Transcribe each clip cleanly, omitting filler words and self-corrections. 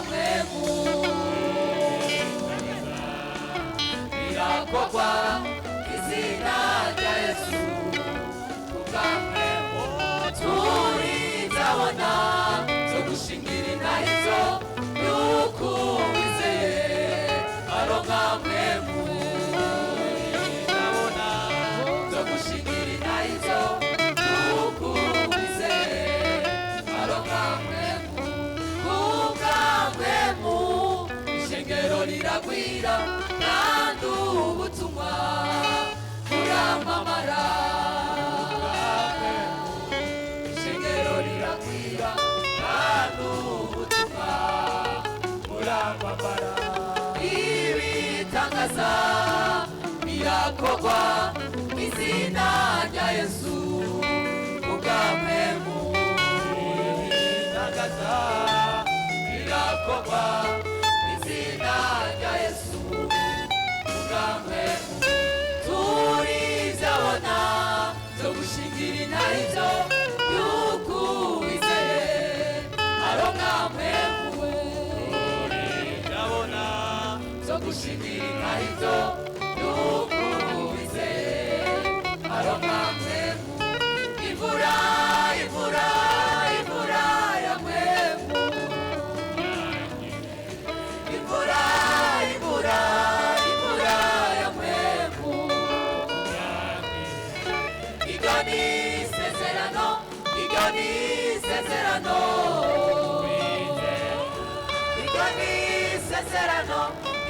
mwemu birakogwa izina rya Yesu kubwa mwemu turizabona zo gushingira intahizo yuko wizeye aronka mwemu turizabona zo gushingira intahizo yuko wizeye aronka mwemu kubwa mwemu ishengero riragwira kandi ubutumwa buramamara ishengero riragwira kandi ubutumwa buramamara ibitangaza birakogwa izina rya Yesu kubwa mwemu ibitangaza birakogwa izina rya Yesu kubwa mwemu turizabona zo gushingira intahizo yuko wizeye aronka mwemu turizabona zo gushingira intahizo yuko wizeye aronka mwemu imvura imvura imvura ya mwemu imvura imvura imvura ya mwemu igani sezerano igani sezerano igani sezerano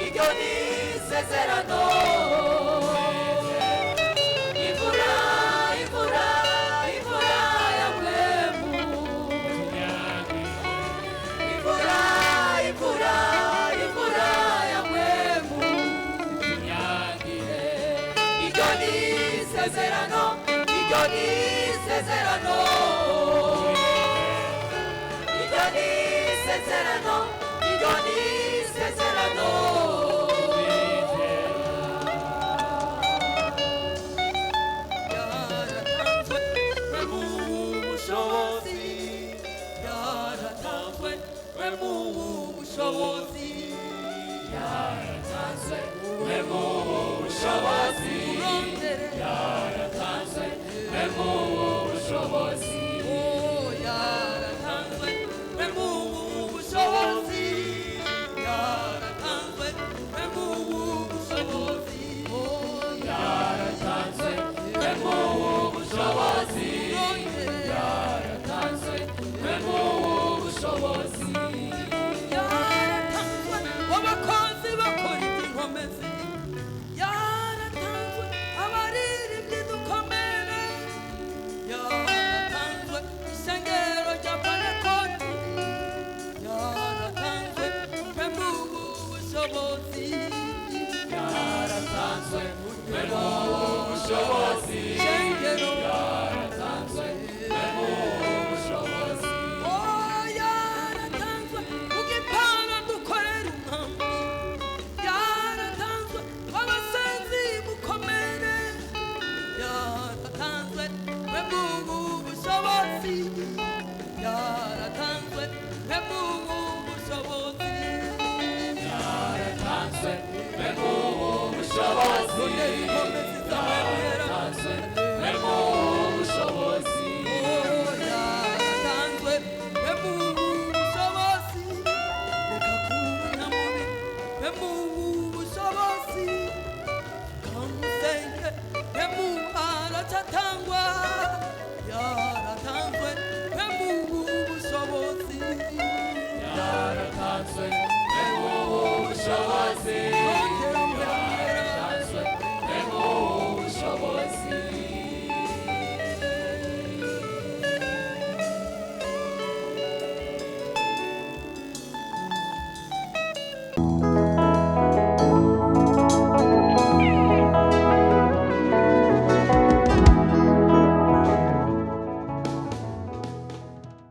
igani sezerano imvura imvura imvura ya mwemu imvura imvura imvura ya mwemu tunyagire igani sezerano igani sezerano igani sezerano igani sezerano yaratanzwe mu bushobozi yaratanzwe mu bushobozi yaratanzwe mu bushobozi yaratanzwe mu